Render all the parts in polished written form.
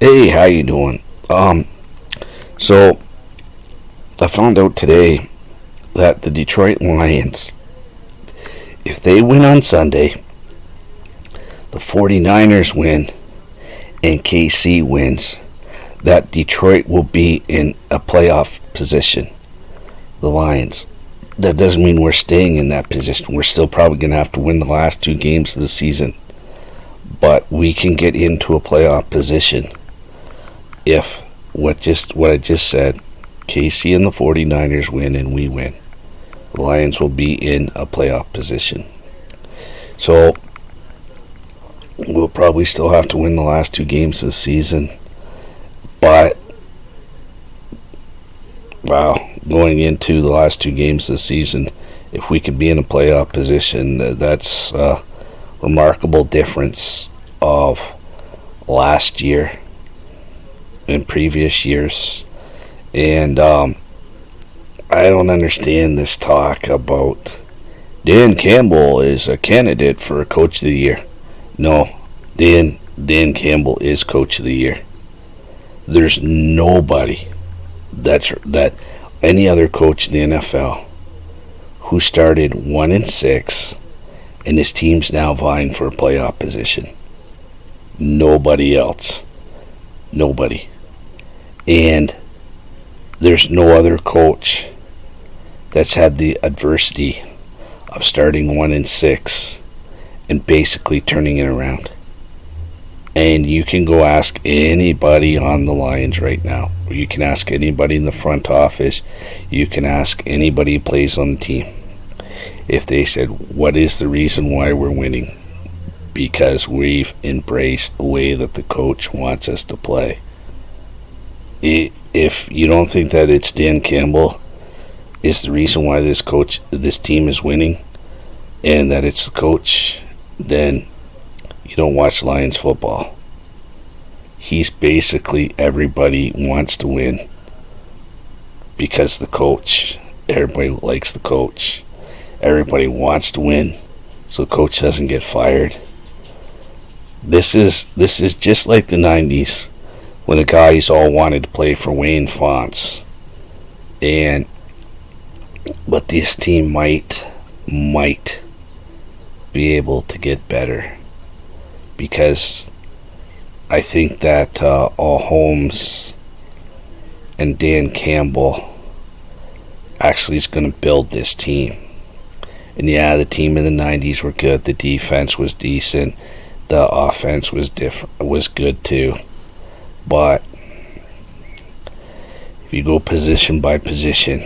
Hey, how you doing? So I found out today that the Detroit Lions, if they win on Sunday, the 49ers win, and KC wins, that Detroit will be in a playoff position. The Lions. That doesn't mean we're staying in that position. We're still probably going to have to win the last two games of the season. But we can get into a playoff position if what I just said, KC and the 49ers win and we win. The Lions will be in a playoff position. So we'll probably still have to win the last two games of the season. But wow, going into the last two games of the season, if we could be in a playoff position, that's a remarkable difference of last year and previous years. And I don't understand this talk about Dan Campbell is a candidate for Coach of the Year. No, Dan Campbell is Coach of the Year. There's nobody that any other coach in the NFL who started 1-6 and his team's now vying for a playoff position. Nobody else. Nobody. And there's no other coach that's had the adversity of starting 1-6 and basically turning it around. And you can go ask anybody on the Lions right now. Or you can ask anybody in the front office. You can ask anybody who plays on the team. If they said, what is the reason why we're winning? Because we've embraced the way that the coach wants us to play. If you don't think that it's Dan Campbell is the reason why this team is winning, and that it's the coach, then you don't watch Lions football. He's basically, everybody wants to win because the coach. Everybody likes the coach. Everybody wants to win so the coach doesn't get fired. This is just like the 90s when the guys all wanted to play for Wayne Fonts. But this team might be able to get better, because I think that all Holmes and Dan Campbell actually is going to build this team. And yeah, the team in the 90s were good. The defense was decent. The offense was good too. But if you go position by position,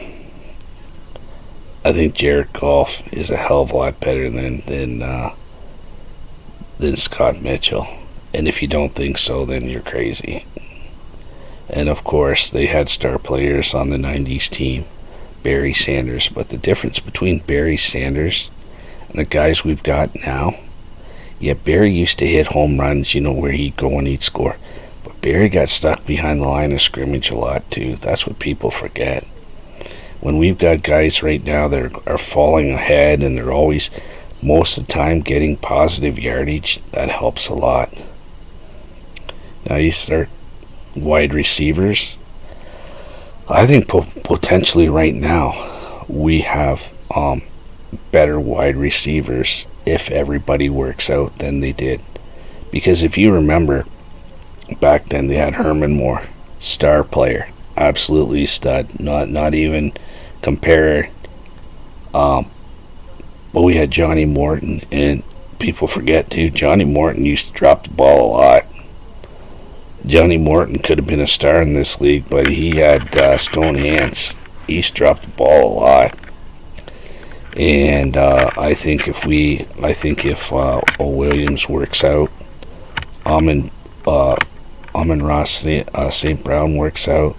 I think Jared Goff is a hell of a lot better than Scott Mitchell. And if you don't think so, then you're crazy. And of course, they had star players on the 90s team, Barry Sanders. But the difference between Barry Sanders and the guys we've got now, yeah, Barry used to hit home runs, where he'd go and he'd score. But Barry got stuck behind the line of scrimmage a lot too. That's what people forget. When we've got guys right now that are falling ahead and they're always, most of the time, getting positive yardage, that helps a lot. Now you start wide receivers. I think potentially right now we have better wide receivers if everybody works out than they did. Because if you remember, back then they had Herman Moore, star player, absolutely stud, not even compare. But we had Johnny Morton, and people forget too, Johnny Morton used to drop the ball a lot. Johnny Morton could have been a star in this league, but he had stone hands. He used to drop the ball a lot. And I think if Williams works out, Amon-Ra St. Brown works out,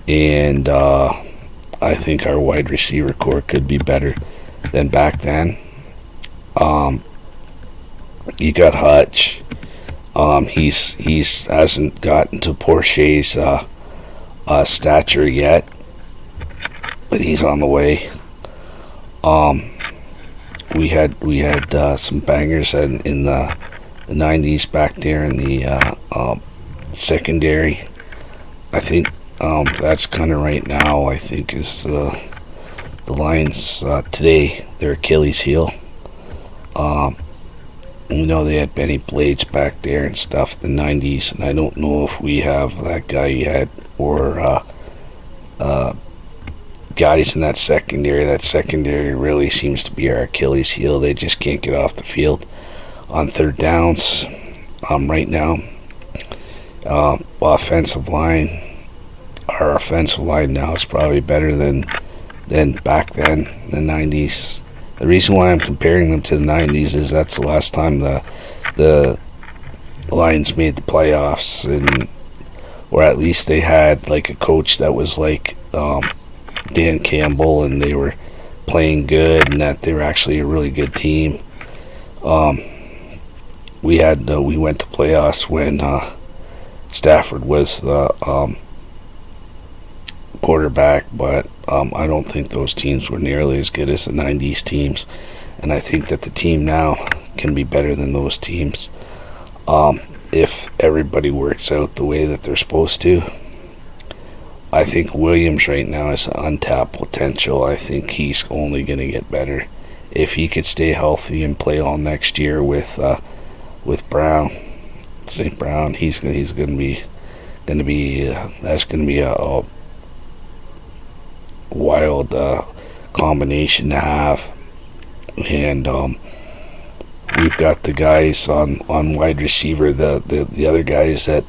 and I think our wide receiver core could be better than back then. You got Hutch. He's hasn't gotten to Porsche's stature yet, but he's on the way. We had some bangers in the the 90s back there in the secondary. I think that's kind of right now, I think, is the Lions today, their Achilles heel. They had Benny Blades back there and stuff in the 90s, and I don't know if we have that guy yet, or guys in that secondary. That secondary really seems to be our Achilles heel. They just can't get off the field on third downs right now. Offensive line, our offensive line now is probably better than back then in the 90s. The reason why I'm comparing them to the 90s is that's the last time the Lions made the playoffs, or at least they had like a coach that was like Dan Campbell, and they were playing good, and that they were actually a really good team. We went to playoffs when Stafford was the quarterback, but I don't think those teams were nearly as good as the 90s teams, and I think that the team now can be better than those teams if everybody works out the way that they're supposed to. I think Williams right now is untapped potential. I think he's only going to get better if he could stay healthy and play all next year with Brown, St. Brown. He's going to be that's going to be a wild combination to have. And we've got the guys on wide receiver, the other guys that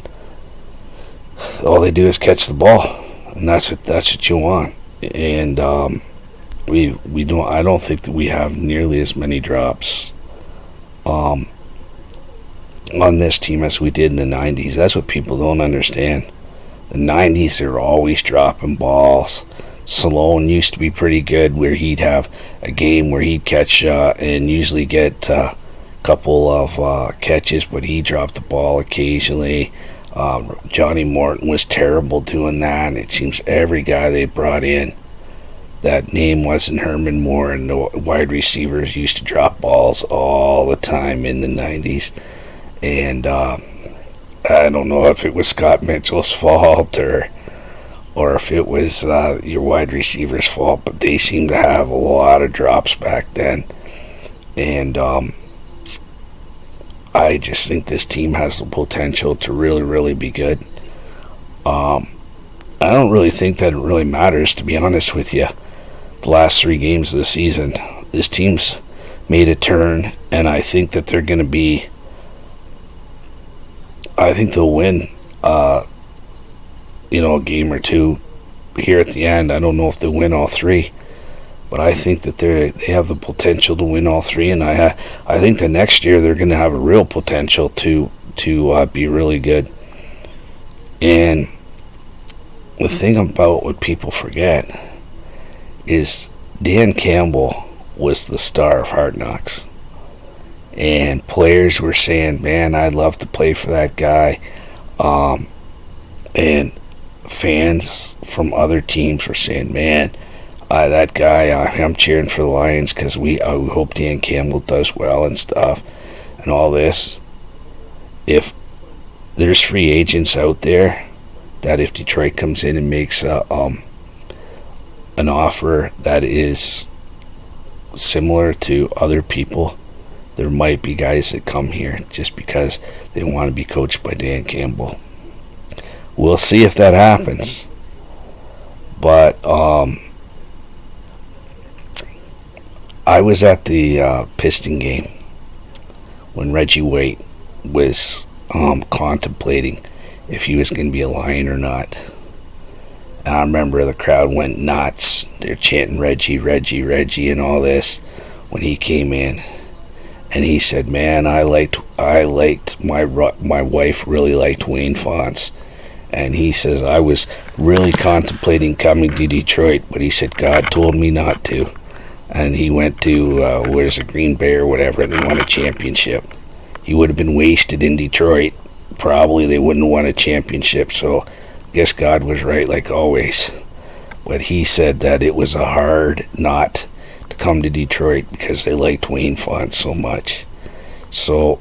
all they do is catch the ball, and that's what you want. And we don't. I don't think that we have nearly as many drops on this team as we did in the 90s. That's what people don't understand. The 90s, they were always dropping balls. Salone used to be pretty good, where he'd have a game where he'd catch and usually get a couple of catches, but he dropped the ball occasionally. Johnny Morton was terrible doing that, and it seems every guy they brought in, that name wasn't Herman Moore, and the wide receivers used to drop balls all the time in the 90s. And I don't know if it was Scott Mitchell's fault or if it was your wide receiver's fault, but they seem to have a lot of drops back then. And I just think this team has the potential to really, really be good. I don't really think that it really matters, to be honest with you. The last 3 games of the season, this team's made a turn, and I think that they're going to be, I think they'll win a game or 2 here at the end. I don't know if they'll win all 3, but I think that they have the potential to win all 3, and I think that next year they're going to have a real potential to be really good. And the thing about what people forget is Dan Campbell was the star of Hard Knocks, and players were saying, "Man, I'd love to play for that guy," and fans from other teams were saying, "Man, that guy, I'm cheering for the Lions because we hope Dan Campbell does well and stuff and all this." If there's free agents out there that if Detroit comes in and makes an offer that is similar to other people, there might be guys that come here just because they want to be coached by Dan Campbell. We'll see if that happens. But I was at the Piston game when Reggie White was contemplating if he was going to be a Lion or not. And I remember the crowd went nuts. They're chanting Reggie, Reggie, Reggie, and all this when he came in. And he said, "Man, I liked my wife really liked Wayne Fonts." And he says, "I was really contemplating coming to Detroit, but he said God told me not to." And he went to Green Bay or whatever, and they won a championship. He would have been wasted in Detroit. Probably they wouldn't have won a championship. So I guess God was right, like always. But he said that it was a hard not to come to Detroit because they liked Wayne Fonts so much. So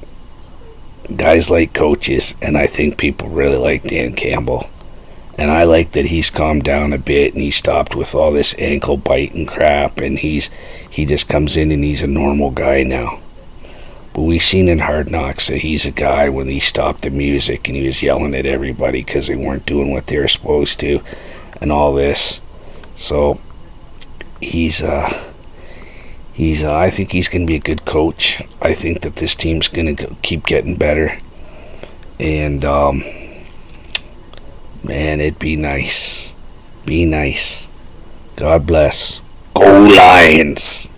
Guys like coaches, and I think people really like Dan Campbell. And I like that he's calmed down a bit and he stopped with all this ankle biting crap, and he just comes in and he's a normal guy now. But we seen in Hard Knocks that he's a guy when he stopped the music and he was yelling at everybody because they weren't doing what they were supposed to and all this. So I think he's going to be a good coach. I think that this team's going to keep getting better. And, man, it'd be nice. Be nice. God bless. Go Lions!